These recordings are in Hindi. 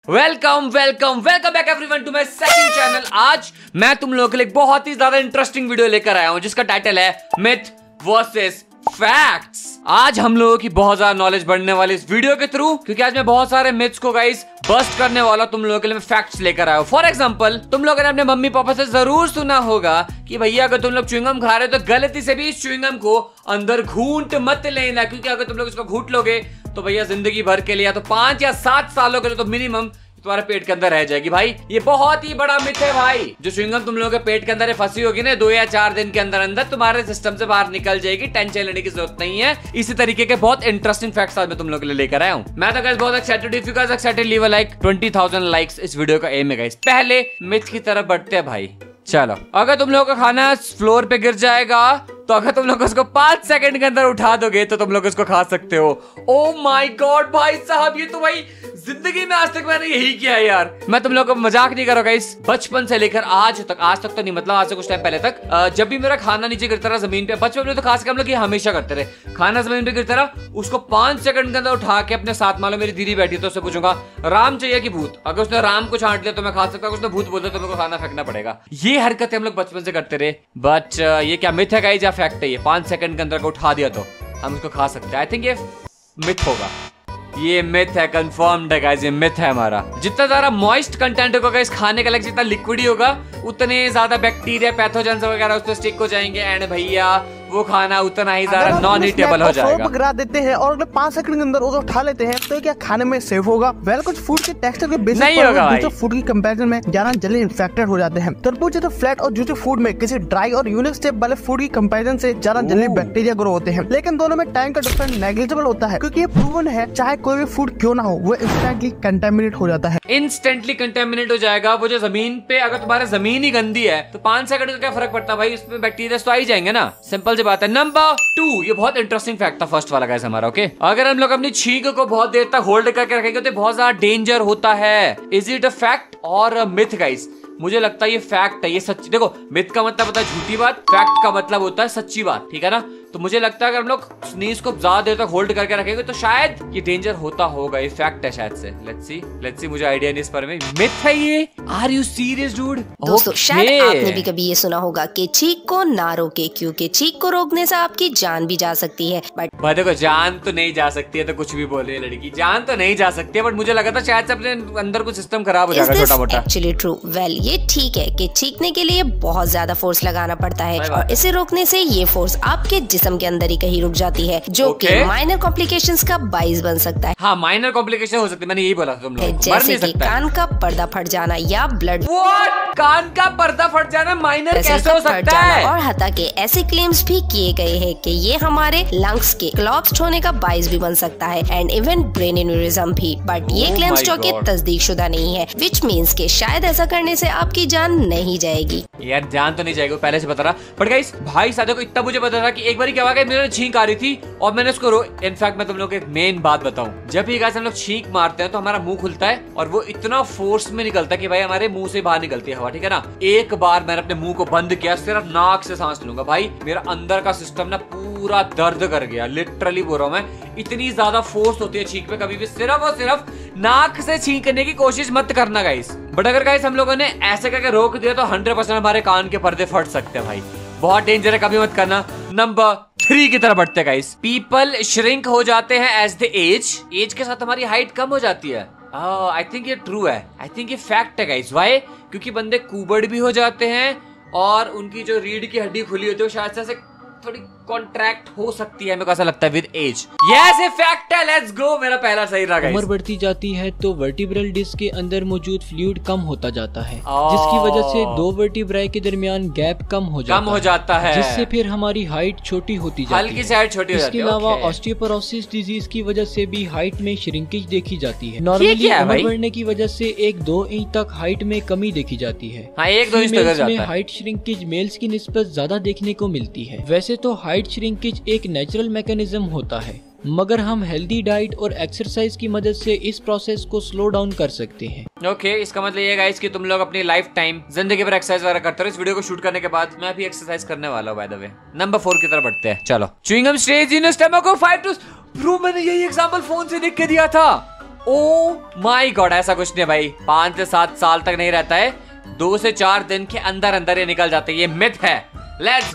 Welcome welcome welcome back everyone to my second channel. आज मैं तुम लोगों के लिए बहुत ही ज्यादा इंटरेस्टिंग वीडियो लेकर आया हूं जिसका टाइटल है मिथ वर्सेस फैक्ट्स। आज हम लोगों की बहुत ज्यादा नॉलेज बढ़ने वाली इस वीडियो के थ्रू, क्योंकि आज मैं बहुत सारे मिथ्स को गाइस बस्ट करने वाला तुम लोगों के लिए मैं फैक्ट्स लेकर आया हूं। फॉर एग्जांपल, तुम लोगों ने अपने मम्मी पापा से जरूर सुना होगा कि भैया अगर तुम लोग च्युइंगम खा रहे हो तो गलती से भी इस च्युइंगम को अंदर घूंट मत लेना, क्योंकि अगर तुम लोग इसको घूंट लोगे तो भैया जिंदगी भर के लिए या तो 5 या 7 सालों के लिए तो मिनिमम तुम्हारे पेट के अंदर रह जाएगी। भाई ये बहुत ही बड़ा मिथ है भाई। जो च्युइंगम तुम लोगों के पेट के अंदर फंसी होगी ना, 2 या 4 दिन के अंदर अंदर तुम्हारे सिस्टम से बाहर निकल जाएगी। टेंशन लेने की जरूरत नहीं है। इसी तरीके के बहुत इंटरेस्टिंग फैक्ट्स आज मैं तुम लोगों के लिए लेकर आया हूं। मैं तो गाइस बहुत excited. If you guys excited, leave a like. 20,000 likes इस वीडियो का एम है गाइस। पहले मिथ की तरफ बढ़ते हैं भाई। चलो, अगर तुम लोगों का खाना फ्लोर पे गिर जाएगा तो अगर तुम लोग उसको 5 सेकंड के अंदर उठा दोगे तो तुम लोग उसको खा सकते हो। ओ माय गॉड भाई साहब, ये तो भाई जिंदगी में आज तक मैंने यही किया है यार। मैं तुम लोगों को मजाक नहीं कर रहा गाइस। बचपन से लेकर आज तक तो नहीं, मतलब आज से कुछ टाइम पहले तक जब भी मेरा खाना नीचे गिरता रहा जमीन पे, बचपन में तो खास कर हम लोग ये हमेशा करते रहे। खाना जमीन पे गिरता रहा, उसको 5 सेकंड के अंदर उठा के अपने साथ, मान लो मेरी दीदी बैठी तो उससे पूछूंगा राम चाहिए कि भूत। अगर उसने राम को छांट लिया तो मैं खा सकता हूँ, उसने भूत बोला तो मेरे को खाना फेंकना पड़ेगा। ये हरकतें हम लोग बचपन से करते रहे। बट ये क्या मिथ है गाइस या फैक्ट है? ये 5 सेकंड के अंदर को उठा दिया तो हम उसको खा सकते हैं। आई थिंक ये मिथ होगा। ये मिथ है, कंफर्म्ड है गाइस, ये मिथ है हमारा। जितना ज्यादा मॉइस्ट कंटेंट होगा गाइस खाने का, जितना लिक्विड ही होगा उतने ज्यादा बैक्टीरिया पैथोजेंस वगैरह उस पर स्टिक हो जाएंगे एंड भैया वो खाना उतना ही ज्यादा नॉन ईटेबल हो जाएगा। गिरा देते हैं और अगर 5 सेकंड के अंदर उसे उठा लेते हैं तो क्या खाने में सेफ होगा? वेल, कुछ फूड के टेक्सचर के बेसिस पर दूसरे फूड की कंपैरिजन में ज्यादा जल्दी इन्फेक्टेड हो जाते हैं। तरबूज जैसे फ्लैट और जूसी फूड में किसी ड्राई और यूनिक स्टेप वाले फूड की कंपैरिजन से ज्यादा जल्दी बैक्टीरिया ग्रो होते हैं, लेकिन दोनों में टाइम का डिफरेंस नेग्लिजिबल होता है, क्योंकि ये प्रूवन है चाहे कोई भी फूड क्यों ना हो वो इंस्टेंटली कंटेमिनेट हो जाता है। इंस्टेंटली कंटेमिनेट हो जाएगा। वो जो जमीन पे, अगर तुम्हारी जमीन ही गंदी है तो 5 सेकंड का क्या फर्क पड़ता है भाई? उसमें बैक्टीरिया तो आ ही जाएंगे ना, सिंपल सी बात है। नंबर 2, ये बहुत इंटरेस्टिंग फैक्ट था फर्स्ट वाला गाइस हमारा। ओके, अगर हम लोग अपनी छींक को बहुत देर तक होल्ड करके रखेंगे तो बहुत ज्यादा डेंजर होता है। इज इट अ फैक्ट और मिथ गाइस? मुझे लगता है ये फैक्ट है, ये सच्ची। देखो, मिथ का मतलब होता है झूठी बात, फैक्ट का मतलब होता है सच्ची बात, ठीक है ना? तो मुझे लगता है अगर हम लोग स्नीज को ज्यादा देर तक होल्ड करके रखेंगे तो शायद ये डेंजर होता होगा। ये फैक्ट है शायद से। लेट्स सी, मुझे आइडिया नहीं इस पर में। मिथ है ये? Are you serious dude? दोस्तों, शायद आपने भी कभी ये सुना होगा कि छींक को ना रोके, क्योंकि छींक को रोकने से आपकी जान भी जा सकती है। बट भाई देखो, जान तो नहीं जा सकती है तो कुछ भी बोल रही है लड़की, जान तो नहीं जा सकती है, बट मुझे लगा था शायद से अपने अंदर कुछ सिस्टम खराब हो जाएगा छोटा मोटा। Actually true? वेल, ये ठीक है कि छींकने के लिए बहुत ज्यादा फोर्स लगाना पड़ता है और इसे रोकने से ये फोर्स आपके जिस्म के अंदर ही कहीं रुक जाती है, जो कि माइनर कॉम्प्लिकेशंस का बाइस बन सकता है। हाँ, माइनर कॉम्प्लिकेशन हो सकती है, मैंने यही बोला था तुम लोग। जैसे कि कान का पर्दा फट जाना या ब्लड। कान का पर्दा फट जाना माइनर कैसे हो सकता है? और हता के ऐसे क्लेम्स भी किए गए हैं कि ये हमारे लंग्स के क्लॉग्ड होने का बाइस भी बन सकता है एंड इवन ब्रेन एन्यूरिज्म भी। बट ये क्लेम्स जो कि तस्दीक शुदा नहीं है, विच मीन्स के शायद ऐसा करने से आपकी जान नहीं जाएगी। यार जान तो नहीं जाएगी, पहले से बता रहा। बट गाइस, भाई सादे को इतना मुझे पता था कि एक बार क्या हुआ, मेरे छींक आ रही थी और मैंने उसको इनफैक्ट मैं तुम लोग को एक मेन बात बताऊं, जब भी गाइस हम लोग छींक मारते हैं तो हमारा मुंह खुलता है और वो इतना फोर्स में निकलता है कि भाई हमारे मुंह से बाहर निकलती है हवा, ठीक है ना? एक बार मैंने अपने मुंह को बंद किया, सिर्फ नाक से सांस लूंगा, भाई मेरा अंदर का सिस्टम ना पूरा दर्द कर गया। लिटरली बोल रहा हूं मैं, इतनी ज्यादा फोर्स होती है छींक पे। कभी भी सिर्फ और सिर्फ नाक से छींकने की कोशिश मत करना गाइस। बट अगर गाइस हम लोगों ने ऐसे करके रोक दिया तो 100% हमारे कान के पर्दे फट सकते हैं भाई। बहुत डेंजर है, कभी मत करना। नंबर 3 की तरफ बढ़ते गाइस। पीपल श्रिंक हो जाते हैं एज द एज के साथ हमारी हाइट कम हो जाती है। आई थिंक ये ट्रू है, आई थिंक ये फैक्ट है गाइस। व्हाई? क्योंकि बंदे कुबड़ भी हो जाते हैं और उनकी जो रीढ़ की हड्डी खुली होती है वो शायद से थोड़ी कॉन्ट्रैक्ट हो सकती है, मेरे को ऐसा लगता है विद एज। यस, ये फैक्ट है। लेट्स गो, मेरा पहला सही रहा गाइस। उम्र बढ़ती जाती है तो वर्टिब्रल डिस्क के अंदर मौजूद फ्लूइड कम होता जाता है, जिसकी वजह से 2 वर्टिब्राई के दरमियान गैप कम हो जाता है, जिससे फिर हमारी हाइट छोटी होती जाती है, हल्की सी हाइट छोटी हो जाती है। इसके अलावा ऑस्टियोपोरोसिस डिजीज की वजह से भी हाइट में श्रिंकेज देखी जाती है। नॉर्मली उम्र बढ़ने की वजह से 1-2 इंच तक हाइट में कमी देखी जाती है। हाँ, 1-2 इंच तक में हाइट श्रिंकेज मेल्स की निस्बत ज्यादा देखने को मिलती है। वैसे तो हाइट श्रिंकेज एक नेचुरल मैकेनिज्म होता है, मगर हम हेल्दी डाइट और एक्सरसाइज की मदद से इस प्रोसेस को स्लो डाउन कर सकते हैं। ओके, इसका मतलब ये गाइस कि तुम लोग अपनी लाइफ टाइम जिंदगी भर एक्सरसाइज वगैरह करते रहो। इस वीडियो को शूट करने के बाद मैं भी एक्सरसाइज करने वाला हूं बाय द वे। नंबर 4 की तरफ बढ़ते हैं। चलो, chewing gum stays in stomach of 5 to bro, मैंने यही एग्जांपल फोन से देख के दिया था। ओ माय गॉड, ऐसा कुछ नहीं है भाई, 5 से 7 साल तक नहीं रहता है, 2 से 4 दिन के अंदर अंदर ये निकल जाते हैं, ये मिथ है। लेट्स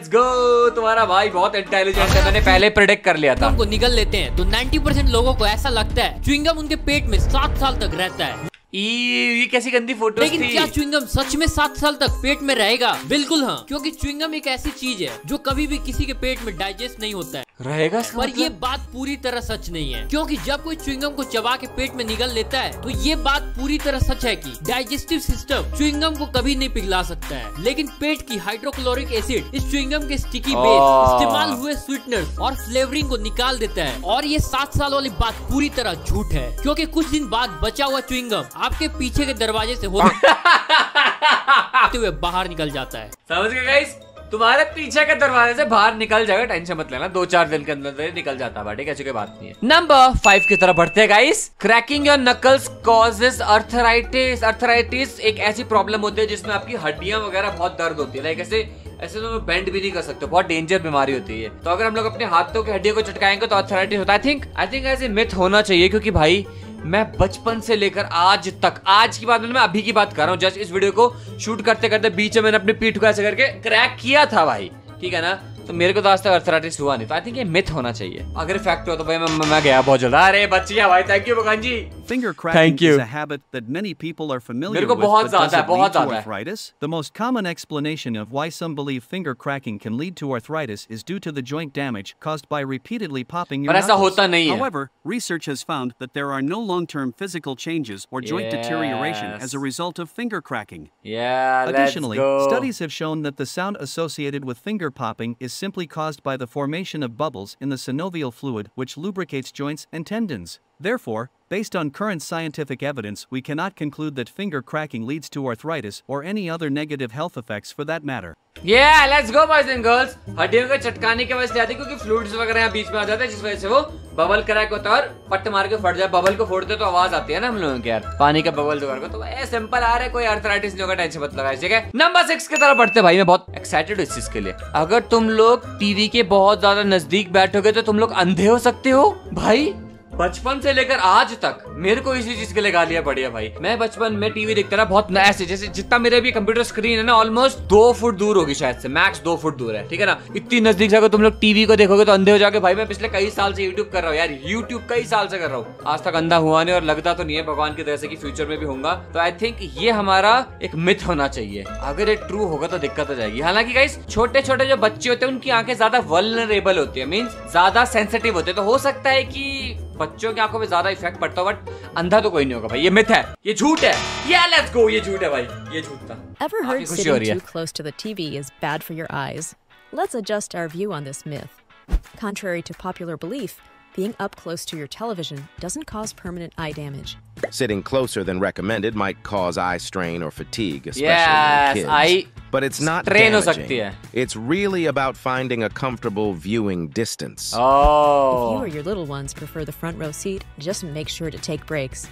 गो, तुम्हारा भाई बहुत इंटेलिजेंट है, मैंने पहले प्रेडिक्ट कर लिया था। हमको निगल लेते हैं तो 90% लोगों को ऐसा लगता है च्युइंगम उनके पेट में 7 साल तक रहता है। ये कैसी गंदी फोटो थी। लेकिन क्या च्युइंगम सच में 7 साल तक पेट में रहेगा? बिल्कुल हाँ, क्योंकि च्युइंगम एक ऐसी चीज है जो कभी भी किसी के पेट में डाइजेस्ट नहीं होता है रहेगा। पर ये बात पूरी तरह सच नहीं है, क्योंकि जब कोई च्युइंगम को चबा के पेट में निगल लेता है तो ये बात पूरी तरह सच है कि डाइजेस्टिव सिस्टम च्युइंगम को कभी नहीं पिघला सकता है, लेकिन पेट की हाइड्रोक्लोरिक एसिड इस च्युइंगम के स्टिकी बेस, इस्तेमाल हुए स्वीटनर्स और फ्लेवरिंग को निकाल देता है। और ये 7 साल वाली बात पूरी तरह झूठ है, क्योंकि कुछ दिन बाद बचा हुआ च्युइंगम आपके पीछे के दरवाजे से होते हुए बाहर निकल जाता है। समझ गए गाइस, तुम्हारे पीछे के दरवाजे से बाहर निकल जाएगा, टेंशन मत लेना, 2-4 दिन के अंदर निकल जाता है, ठीक है, ऐसी कोई बात नहीं है। नंबर 5 की तरफ बढ़ते हैं guys. Cracking your knuckles causes arthritis. Arthritis एक ऐसी प्रॉब्लम होती है जिसमें आपकी हड्डियां वगैरह बहुत दर्द होती है, लाइक ऐसे तो बेंड भी नहीं कर सकते, बहुत डेंजर बीमारी होती है। तो अगर हम लोग अपने हाथों की हड्डियों को चटकाएंगे तो अर्थराइटिस होता है। आई थिंक ऐसे मिथ होना चाहिए, क्योंकि भाई मैं बचपन से लेकर आज तक, आज की बात मैं अभी की बात कर रहा हूँ, जस्ट इस वीडियो को शूट करते करते बीच में मैंने अपनी पीठ को ऐसे करके क्रैक किया था भाई, ठीक है ना, तो मेरे को तो आज तक अर्थराइटिस हुआ नहीं। तो आई थिंक ये मिथ होना चाहिए, अगर फैक्ट हो तो भाई मैं गया बहुत जल्द। अरे बच्चियां भाई, थैंक यू भगवान जी, Finger cracking is a habit that many people are familiar with, but doesn't lead to arthritis. The most common explanation of why some believe finger cracking can lead to arthritis is due to the joint damage caused by repeatedly popping your knuckles. However, research has found that there are no long-term physical changes or joint deterioration as a result of finger cracking. Yeah, Additionally, studies have shown that the sound associated with finger popping is simply caused by the formation of bubbles in the synovial fluid, which lubricates joints and tendons. Therefore, based on current scientific evidence, we cannot conclude that finger cracking leads to arthritis or any other negative health effects for that matter. Yeah, let's go boys and girls। हड्डियों को चटकाने की वजह से आती है क्योंकि फ्लूइड्स वगैरह यहाँ बीच में आ जाते हैं, जिस वजह से वो बबल क्रैक होता है और पट्ट मार के फट जाए। बबल को फोड़ते तो आवाज आती है ना हम लोगों के यार, पानी का बबल वगैरह को, तो ये सिंपल आ रहा है, कोई अर्थराइटिस नहीं होगा, टेंशन मत लगाइए, ठीक है। नंबर 6 की तरफ बढ़ते भाई, मैं बहुत एक्साइटेड हूँ इस चीज के लिए। अगर तुम लोग टीवी के बहुत ज्यादा नजदीक बैठोगे तो तुम लोग अंधे हो सकते हो। भाई बचपन से लेकर आज तक मेरे को इसी चीज के लिए गालियां पड़ी है भाई। मैं बचपन में टीवी देखता रहा बहुत ऐसे, जैसे जितना मेरे भी कंप्यूटर स्क्रीन है ना, ऑलमोस्ट 2 फुट दूर होगी शायद से, मैक्स 2 फुट दूर है, ठीक है ना। इतनी नजदीक से अगर तुम लोग टीवी को देखोगे तो अंधे हो जाओगे। भाई मैं पिछले कई साल से यूट्यूब कर रहा हूँ यार, यूट्यूब कई साल से कर रहा हूँ, आज तक अंधा हुआ नहीं और लगता तो नहीं है भगवान की तरह से कि फ्यूचर में भी होगा। तो आई थिंक ये हमारा एक मिथ होना चाहिए, अगर ये ट्रू होगा तो दिक्कत हो जाएगी। हालांकि गाइस छोटे छोटे जो बच्चे होते हैं उनकी आंखें ज्यादा वल्नरेबल होती है, मीन्स ज्यादा सेंसिटिव होते हैं, तो हो सकता है कि बच्चों की आंखों पे ज्यादा इफेक्ट पड़ता है, बट अंधा तो कोई नहीं होगा भाई, ये मिथ है, ये झूठ है। Yeah, let's go, ये झूठ है भाई, ये झूठ था। Ever heard sitting too close to the TV is bad for your eyes? Let's adjust our view on this myth. Contrary to popular belief, being up close to your television doesn't cause permanent eye damage. Sitting closer than recommended might cause eye strain or fatigue, especially in kids. But it's not damaging. It's really about finding a comfortable viewing distance. If you or your little ones prefer the front row seat, just make sure to take breaks.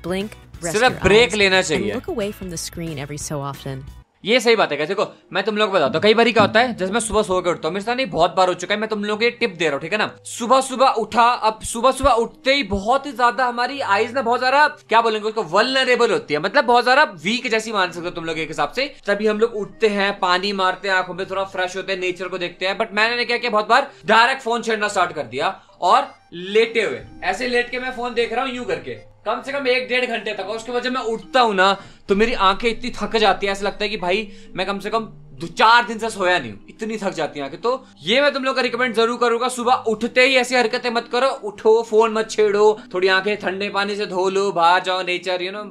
Blink, rest your eyes, and look away from the screen every so often. ये सही बात है। देखो मैं तुम लोग को बताता हूँ, कई बार क्या होता है, जैसे मैं सुबह सो के उठता हूँ, मेरे साथ नहीं बहुत बार हो चुका है, मैं तुम लोगों को टिप दे रहा हूँ, ठीक है ना। सुबह सुबह उठा, अब सुबह सुबह उठते ही बहुत ही ज्यादा हमारी आईज ना बहुत ज्यादा क्या बोलेंगे उसको, वल्नरेबल होती है, मतलब बहुत ज्यादा वीक जैसी मान सकते हो तुम लोग एक हिसाब से। तभी हम लोग उठते हैं, पानी मारते हैं, आंखों में थोड़ा फ्रेश होते हैं, नेचर को देखते हैं। बट मैंने क्या किया, बहुत बार डायरेक्ट फोन छेड़ना स्टार्ट कर दिया और लेटे हुए ऐसे लेट के मैं फोन देख रहा हूँ यूं करके कम से कम 1-1.5 घंटे तक। और उसके बाद जब मैं उठता हूं ना तो मेरी आंखें इतनी थक जाती है, ऐसा लगता है कि भाई मैं कम से कम 2-4 दिन से सोया नहीं हूं, इतनी थक जाती है आंखें। तो ये मैं तुम लोग का रिकमेंड जरूर करूंगा, सुबह उठते ही ऐसी हरकतें मत करो, उठो, फोन मत छेड़ो, थोड़ी आंखें ठंडे पानी से धो लो, बाहर जाओ, नेचर, यू नो,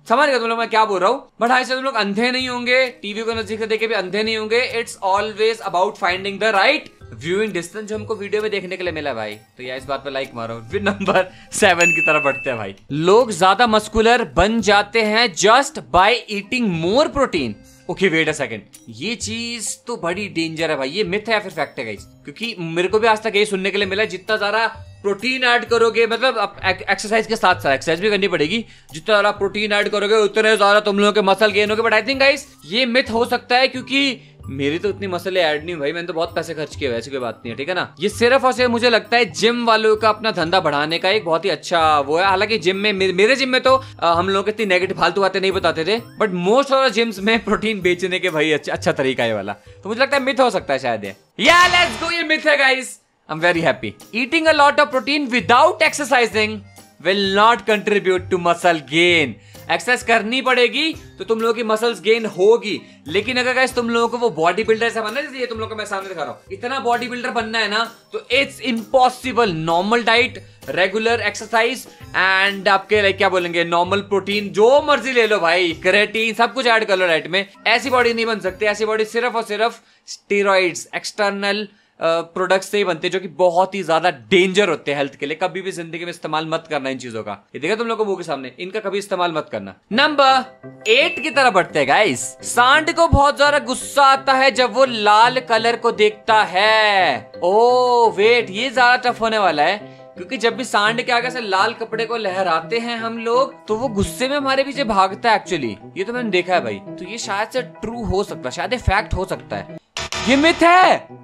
समझ गए तुम लोग मैं क्या बोल रहा हूँ। बट ऐसे तुम लोग अंधे नहीं होंगे, टीवी को नजदीक से देखे भी अंधे नहीं होंगे। It's always about finding the right viewing distance, जो हमको वीडियो में देखने के लिए मिला भाई। तो यार इस बात पे लाइक मारो। फिर नंबर 7 की तरफ बढ़ते हैं भाई। लोग ज्यादा मस्कुलर बन जाते हैं just by eating more protein. Okay wait a second, ये चीज तो बड़ी डेंजर है भाई, ये मिथ है या फिर फैक्ट है गाइस? क्योंकि मेरे को भी आज तक यही सुनने के लिए मिला, जितना ज्यादा प्रोटीन ऐड करोगे, मतलब एक्सरसाइज के साथ साथ एक्सरसाइज भी करनी पड़ेगी, जितना ज्यादा प्रोटीन ऐड करोगे उतने ज्यादा तुम लोगों के मसल गेन होगे। बट आई थिंक गाइस ये मिथ हो सकता है, क्योंकि मेरी तो उतनी मसले ऐड नहीं भाई, मैंने तो बहुत पैसे खर्च किए, वैसे कोई बात नहीं है, ठीक है ना। ये सिर्फ और सिर्फ मुझे लगता है जिम वालों का अपना धंधा बढ़ाने का एक बहुत ही अच्छा वो है। हालांकि जिम में मेरे जिम में तो हम लोग इतनी नेगेटिव फालतू बातें नहीं बताते थे, but most of the gyms में प्रोटीन बेचने के भाई अच्छा तरीका है वाला, तो मुझे लगता है मिथ हो सकता है शायद ये। या लेट्स गो, ये मिथ है guys. I am very happy. Eating a lot of protein without exercising will not contribute to muscle gain. Exercise करनी पड़ेगी तो तुम लोगों की मसल्स गेन होगी, लेकिन अगर गाइस तुम लोगों को वो बॉडी बिल्डर से बनना है, जैसे ये तुम लोगों को मैं सामने दिखा रहा हूं, इतना बॉडी बिल्डर बनना है ना, तो it's impossible. Normal diet, regular exercise and आपके लाइक क्या बोलेंगे, नॉर्मल प्रोटीन जो मर्जी ले लो भाई, क्रेटीन सब कुछ ऐड कर लो डाइट में, ऐसी बॉडी नहीं बन सकती। ऐसी बॉडी सिर्फ और सिर्फ स्टेरॉइड्स, एक्सटर्नल प्रोडक्ट्स से ही बनते हैं, जो कि बहुत ही ज्यादा डेंजर होते हैं हेल्थ के लिए। कभी भी जिंदगी में इस्तेमाल मत करना इन चीजों का। ये देखा तुम लोगों को मुंह के सामने, इनका कभी इस्तेमाल मत करना। नंबर 8 की तरफ बढ़ते हैं गाइस। सांड को बहुत ज्यादा गुस्सा आता है जब वो लाल कलर को देखता है। ओ वेट, ये ज्यादा टफ होने वाला है, क्योंकि जब भी सांड के आगे से लाल कपड़े को लहराते हैं हम लोग, तो वो गुस्से में हमारे पीछे भागता है एक्चुअली। ये तो मैंने देखा है भाई, तो ये शायद से ट्रू हो सकता है, शायद ये फैक्ट हो सकता है। ये मिथ है।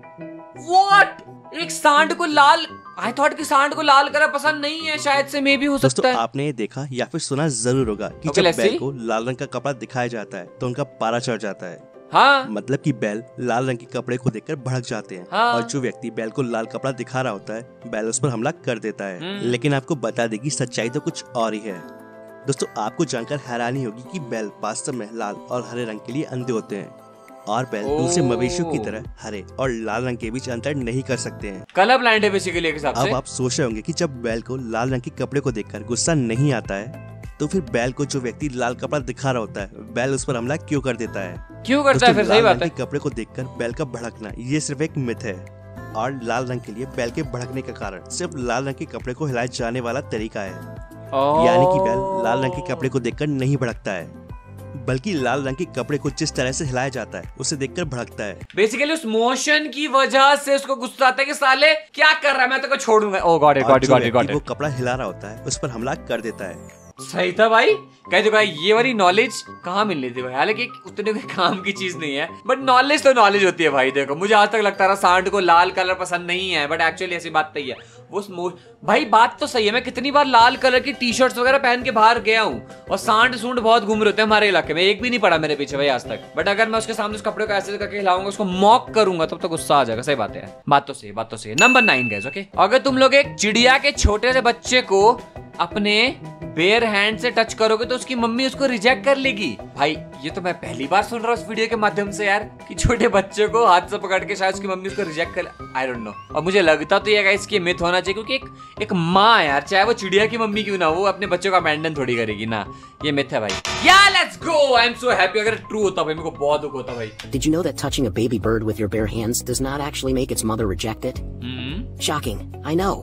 What? एक सांड को लाल, आई थॉट कि सांड को लाल कलर पसंद नहीं है, शायद से मे भी हो सकता है। आपने ये देखा या फिर सुना जरूर होगा कि जब बैल को लाल रंग का कपड़ा दिखाया जाता है तो उनका पारा चढ़ जाता है। हाँ, मतलब कि बैल लाल रंग के कपड़े को देखकर भड़क जाते हैं। हाँ। और जो व्यक्ति बैल को लाल कपड़ा दिखा रहा होता है, बैल उस पर हमला कर देता है। लेकिन आपको बता देगी सच्चाई तो कुछ और ही है। दोस्तों, आपको जानकर हैरानी होगी कि बैल वास्तव में लाल और हरे रंग के लिए अंधे होते हैं, और बैल दूसरे मवेशियों की तरह हरे और लाल रंग के बीच अंतर नहीं कर सकते हैं। कलर ब्लाइंड है बेसिकली एक हिसाब से। अब आप सोच रहे होंगे कि जब बैल को लाल रंग के कपड़े को देखकर गुस्सा नहीं आता है, तो फिर बैल को जो व्यक्ति लाल कपड़ा दिखा रहा होता है, बैल उस पर हमला क्यों कर देता है? क्यों करता है फिर? सही बात है। कपड़े को देखकर बैल का भड़कना ये सिर्फ एक मिथ है, और लाल रंग के लिए बैल के भड़कने का कारण सिर्फ लाल रंग के कपड़े को हिलाए जाने वाला तरीका है। यानी कि बैल लाल रंग के कपड़े को देखकर नहीं भड़कता है, बल्कि लाल रंग के कपड़े को जिस तरह से हिलाया जाता है उसे देखकर भड़कता है। बेसिकली उस मोशन की वजह से उसको गुस्सा आता है कि साले क्या कर रहा है, मैं तो को छोड़ूंगा। ओह गॉड इट। वो कपड़ा हिला रहा होता है, उस पर हमला कर देता है। सही था भाई। कहते भाई ये वाली नॉलेज कहाँ मिलनी थी भाई? हालांकि उतने कोई काम की चीज नहीं है, बट नॉलेज तो नॉलेज होती है भाई। देखो, मुझे आज तक लगता रहा सांड को लाल कलर पसंद नहीं है, बट एक्चुअली ऐसी बात नहीं है। वो भाई बात तो सही है। मैं कितनी बार लाल कलर की टी शर्ट्स वगैरह पहन के बाहर गया हूँ, और सांड सूंड बहुत घूम रहे होते हैं हमारे इलाके में, एक भी नहीं पड़ा मेरे पीछे भाई आज तक। बट अगर मैं उसके सामने उस कपड़े को ऐसे करके हिलाऊंगा, उसको मॉक करूंगा, तब तो गुस्सा आ जाएगा। सही बात है, बात तो सही। Number 9 guys, okay. अगर तुम लोग एक चिड़िया के छोटे से बच्चे को अपने बेयर हैंड से टच करोगे तो उसकी मम्मी उसको रिजेक्ट कर लेगी। भाई ये तो मैं पहली बार सुन रहा हूँ इस वीडियो के माध्यम से यार, कि छोटे बच्चे को हाथ से पकड़ के शायद उसकी मम्मी उसको रिजेक्ट कर, आई डोंट नो। और मुझे लगता तो ये गाइस कि मिथ होना चाहिए, क्योंकि एक माँ यार, चाहे वो चिड़िया की मम्मी क्यों ना, वो अपने बच्चों का अबैंडन थोड़ी करेगी ना। ये मिथ है भाई। या let's go. I am so happy. अगर ट्रू होता भाई, मेरे को बहुत दुख होता भाई। Did you know that touching a baby bird with your bare hands does not actually make its mother reject it? Shocking, I know.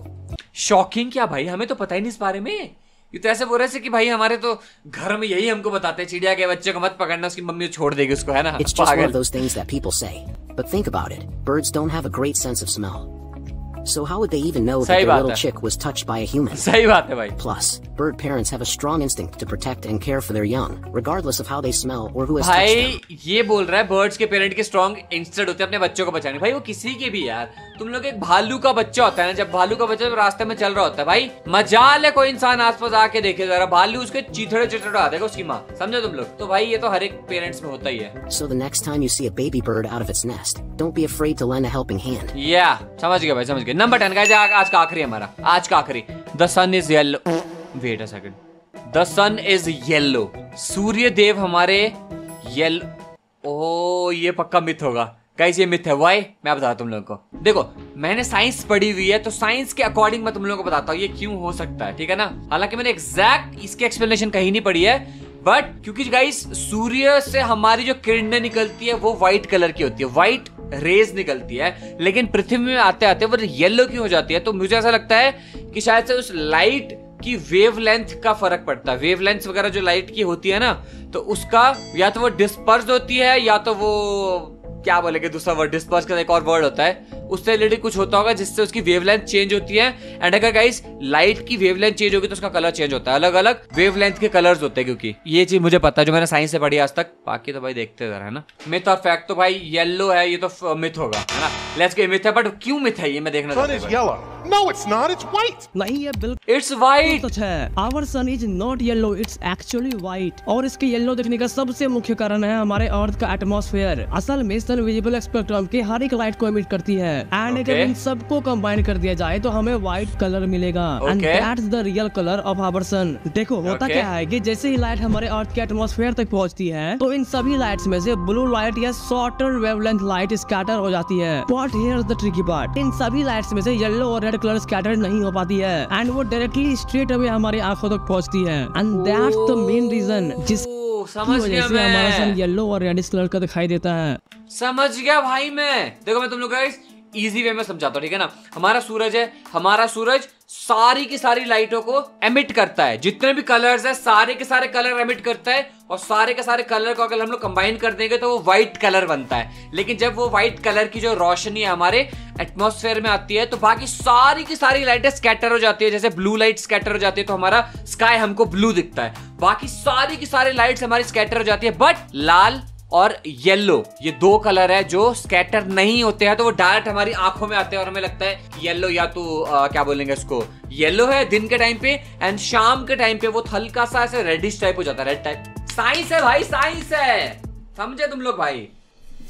Shocking क्या भाई, हमें तो पता ही नहीं इस बारे में। ये तो ऐसे बोल रहे थे कि भाई हमारे तो घर में यही हमको बताते हैं, चिड़िया के बच्चे को मत पकड़ना, उसकी मम्मी छोड़ देगी उसको, है ना। It's just one of those things that people say. But think about it. Birds don't have a great sense of smell. So how would they even know that their little chick was touched by a human? सही बात है भाई। Plus, bird parents have a strong instinct to protect and care for their young, regardless of how they smell or who has touched them. भाई ये बोल रहा है बर्ड्स के पेरेंट के स्ट्रॉन्ग इंस्टिंक्ट होते हैं अपने बच्चों को बचाने। भाई वो किसी के भी यार, तुम लोग एक भालू का बच्चा होता है ना, जब भालू का बच्चा रास्ते में चल रहा होता है, भाई मजाल है कोई इंसान आसपास आके देखे जरा, भालू उसके चीथड़े चिथड़े आ देगा उसकी माँ, समझो तुम लोग। तो भाई ये तो हर एक पेरेंट्स में होता ही है। So the next time you see a baby bird out of its nest, don't be afraid to lend a helping hand. Yeah, समझ गए भाई, समझ गए। नंबर 10 गाइस, आज का आखिरी हमारा, आज का आखिरी। The sun is yellow. Wait a second, the sun is yellow. सूर्य देव हमारे येलो। ओह ये पक्का मिथ होगा गाइस, ये मिथ है। वाई मैं बताता तुम लोगों को। देखो मैंने साइंस पढ़ी हुई है, तो साइंस के अकॉर्डिंग मैं तुम लोगों को बताता हूँ ये क्यों हो सकता है, ठीक है ना। हालांकि मैंने एग्जैक्ट इसकी एक्सप्लेनेशन कहीं नहीं पढ़ी है, बट क्योंकि गाइस सूर्य से हमारी जो किरणें निकलती है वो व्हाइट कलर की होती है, व्हाइट रेज निकलती है, लेकिन पृथ्वी में आते आते वो येलो क्यों हो जाती है? तो मुझे ऐसा लगता है कि शायद से उस लाइट की वेवलेंथ का फर्क पड़ता है। वेवलेंथ वगैरह जो लाइट की होती है ना, तो उसका या तो वो डिस्पर्स होती है या तो वो क्या बोलेंगे दूसरा वर्ड, डिस्पर्स का एक और वर्ड होता है, उससे रिलेटेड कुछ होता होगा जिससे उसकी वेवलेंथ चेंज होती है। एंड अगर गाइस लाइट की वेवलेंथ चेंज होगी तो उसका कलर चेंज होता है, अलग अलग वेवलेंथ के कलर्स होते हैं, क्योंकि ये चीज मुझे पता है जो मैंने साइंस से पढ़ी आज तक। बाकी तो भाई देखते जरा, है ना। मिथ और फैक्ट तो भाई येलो है, ये तो मिथ होगा, है ना। लेट्स गो मिथ है, बट क्यों मिथ है ये मैं देखना चाहता हूं। No, it's not. It's white. नहीं ये बिल्कुल It's white. सच है। Our sun is not yellow. It's actually white. और इसके येलो दिखने का सबसे मुख्य कारण है हमारे अर्थ का एटमॉस्फेयर। असल में सन विजिबल स्पेक्ट्रम के हर एक लाइट को एमिट करती है। एंड अगर इन सबको कंबाइन कर दिया जाए तो हमें व्हाइट कलर मिलेगा। And that's the real colour of our sun. देखो होता क्या है कि जैसे ही लाइट हमारे अर्थ के एटमॉस्फेयर तक पहुँचती है तो इन सभी लाइट्स में से ब्लू लाइट या शॉर्टर वेवलेंथ लाइट स्कैटर हो जाती है। But here's the tricky part, इन सभी लाइट्स में से येलो और कलर स्कैटर नहीं हो पाती है एंड वो डायरेक्टली स्ट्रेट अवे हमारी आंखों तक पहुंचती है। And that's the main reason जिसकी वजह से हमारा सन येलो और रेडिश कलर का दिखाई देता है। समझ गया भाई मैं। देखो मैं तुम लोग गाइस इजी वे में समझाता हूँ, ठीक है ना। हमारा सूरज है, हमारा सूरज सारी की सारी लाइटों को एमिट करता है, जितने भी कलर्स है सारे के सारे कलर एमिट करता है, और सारे के सारे कलर को अगर हम लोग कंबाइन कर देंगे तो वो व्हाइट कलर बनता है। लेकिन जब वो व्हाइट कलर की जो रोशनी है हमारे एटमॉस्फेयर में आती है तो बाकी सारी की सारी लाइटें स्कैटर हो जाती है। जैसे ब्लू लाइट स्कैटर हो जाती है तो हमारा स्काई हमको ब्लू दिखता है, बाकी सारी की सारी लाइट्स हमारी स्कैटर हो जाती है। बट लाल और येलो ये दो कलर है जो स्कैटर नहीं होते हैं, तो वो डायरेक्ट हमारी आंखों में आते हैं और हमें लगता है कि येलो या तो क्या बोलेंगे इसको, येलो है दिन के टाइम पे, एंड शाम के टाइम पे वो हल्का सा ऐसे रेडिश टाइप हो जाता है, रेड टाइप। साइंस है भाई, साइंस है, समझे तुम लोग भाई।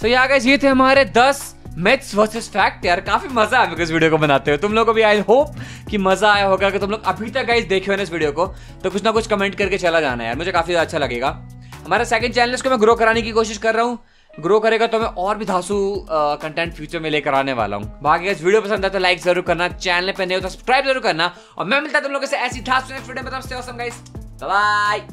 तो यार गाइस ये थे हमारे 10 मिथ्स वर्सेस फैक्ट। यार काफी मजा आया इस वीडियो को बनाते हुए, तुम लोगों को भी आई होप कि मजा आया होगा। कि तुम लोग अभी तक गाइस देखे हो ना इस वीडियो को तो कुछ ना कुछ कमेंट करके चला जाना यार, मुझे काफी अच्छा लगेगा। हमारा सेकंड चैनल इसको मैं ग्रो कराने की कोशिश कर रहा हूँ, ग्रो करेगा तो मैं और भी धांसू कंटेंट फ्यूचर में लेकर आने वाला हूँ। बाकी इस वीडियो पसंद आए तो लाइक जरूर करना, चैनल पे नए हो तो सब्सक्राइब जरूर करना, और मैं मिलता हूं तुम लोगों से ऐसी धांसू नेक्स्ट वीडियो में। बाय।